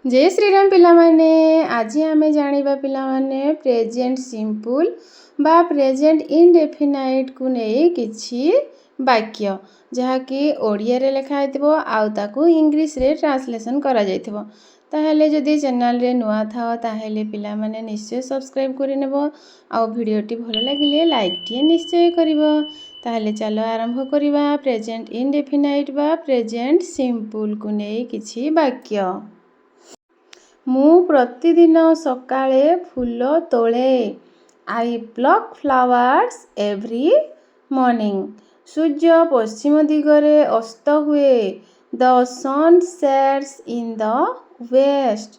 जय श्रीराम पिलामाने आज आम जाना पिलामाने प्रेजेंट सिंपल बा प्रेजेंट इनडेफिनाइट को नहीं किछि वाक्य जहाँकि ओडिया रे लिखा होइतिबो आउ ताकू इंग्लिश रे ट्रांसलेशन करा जाइतिबो। ताहेले जदि चैनल रे नुआ थाओ ताहेले पिलामाने निश्चय सब्सक्राइब करि नेबो आउ वीडियोटी भलो लागिले लाइक टी निश्चय करिवो। ताहेले चलो आरंभ करिबा प्रेजेंट इनडेफिनाइट बा प्रेजेंट सिंपल को नहीं किछि वाक्य। ମୁଁ ପ୍ରତିଦିନ ସକାଳେ ଫୁଲ ତୋଳେ। I pluck flowers every morning. ସୂର୍ଯ୍ୟ ପଶ୍ଚିମ ଦିଗରେ ଅସ୍ତ ହୁଏ। The sun sets in the west.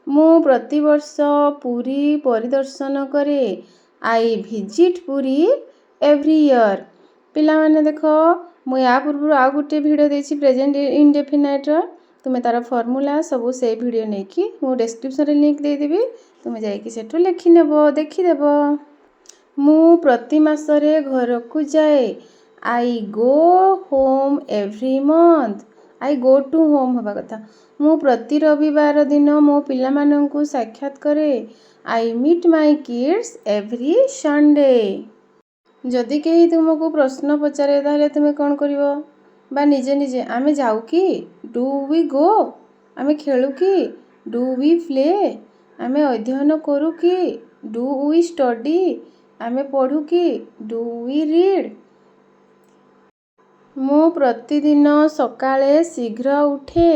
ମୁଁ ପ୍ରତିବର୍ଷ ପୁରୀ ପରିଦର୍ଶନ କରେ। I visit Puri every year. ପିଲାମାନେ ଦେଖ ମୁଁ ୟା ପୂର୍ବରୁ ଆଉ ଗୋଟେ ଭିଡ଼ିଓ ଦେଇଛି ପ୍ରେଜେଣ୍ଟ ଇନଡେଫିନାଇଟ୍ର। तुम्हें तार फॉर्मूला सबू से वीडियो नहीं कि मु डिस्क्रिप्शन रे लिंक दे देबी तुम्हें जाइए सेठू लिखि नेबो देखिदेब। मु प्रति मासरे घर को जाए। I go home every month. I go to home हवा कथा। मु प्रति रविवार दिन मो पिला माननकु साक्षात करे। I meet my kids every Sunday. जदि केही तुमको प्रश्न पचारे ताहले तुमे कोन करिवो बा निजे निजे आमे जाऊ कि डू वी गो आमे खेलु कि डू वी प्ले आमे अध्ययन करू कि डू वी स्टडी आमे पढ़ू कि डू वी रीड। मु प्रतिदिन सकाळे शीघ्र उठे।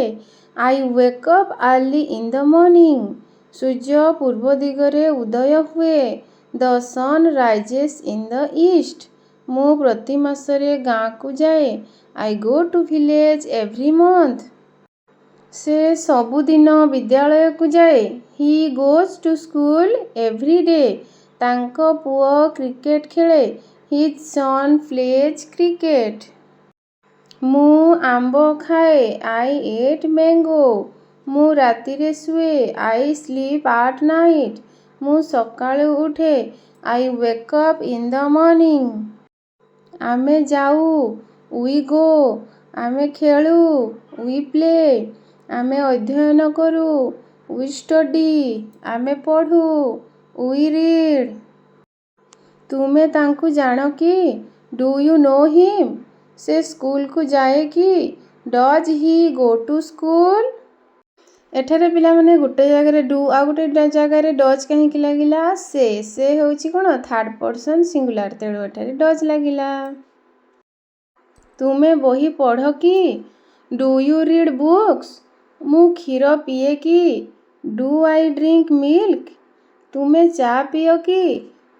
I wake up early in the morning. सूर्य पूर्व दिगरे उदय हुए। The sun rises in the east. मु प्रति मासरे गाँ को जाए। I go to village every month. से सबुदिन विद्यालय को जाए। He goes to school every day. तांको पुओ क्रिकेट खेले। His son plays cricket. मु आंब खाए। I ate mango. मु राति रे सुए। I sleep at night. मु सकाळे उठे। I wake up in the morning. आमे जाऊ वी गो आमे खेलु वी प्ले आमे अध्ययन करू वी स्टडी आमे पढ़ू वी रीड। तुमे तांकु जानो कि डू यू नो हिम से स्कूल को जाए कि does he go to school. एठारे पिला माने गुटे जगह डू आ गुटे जगह डज कहीं लागिला से होची कोन थर्ड पर्सन सिंगुलर तेणु एठारे डज लागिला। तुमे बही पढ़ कि डू यू रीड बुक्स मु क्षीर पिए कि डू आई ड्रिंक मिल्क। तुमे चा पियो कि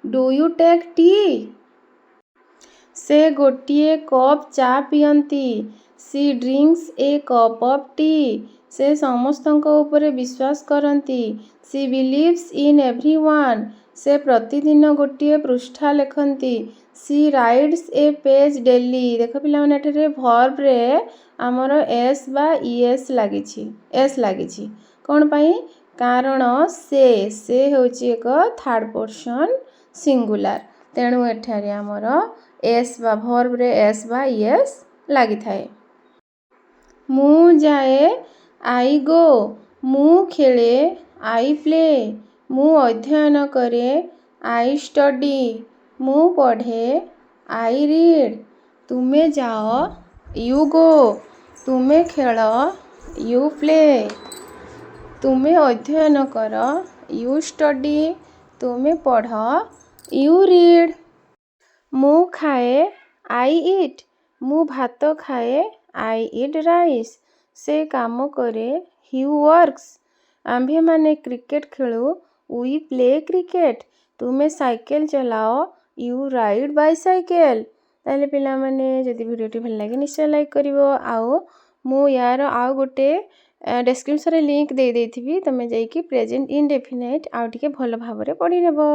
डू यू टेक टी। से गोटिए कप चा पियंती। She drinks a cup of tea. से समस्तंको ऊपर विश्वास करती। She believes in everyone. से प्रतिदिन गोटिए पृष्ठा लिखती। She writes a page daily. देख पिला माने एठारे वर्ब रे आमर एस बा ईएस लागिछि एस लागिछि कोन पई कारण से होची एक थर्ड पर्सन सिंगुलर तेणु एठारे आमर एस बा वर्ब रे एस बा ईएस लागि थाए। मु जाए आई गो। मु खेले आई प्ले। मु अध्ययन करे आई स्टडी। मु पढ़े आई रीड। तुमे जाओ यू गो। तुमे खेल यू प्ले। तुमे अध्ययन कर यू स्टडी। तुमे पढ़ यू रीड। मु खाए आई ईट। मु भात खाए आई ईट राइस। से काम करे ही वर्क्स। आम्भे माने क्रिकेट खेलु वी प्ले क्रिकेट। तुमे साइकिल चलाओ यू राइड बाइसाइकेल। ताले पिला माने जदि वीडियोटी भल लागे निश्चय लाइक करिवो आउ मु यार आउ गोटे डिस्क्रिप्शन रे लिंक दे देथिबी तमे जाई कि प्रेजेंट इनडेफिनाइट आउ टिके भल भाबरे पढि नेबो।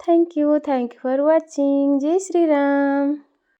Thank you for watching. जय श्री राम।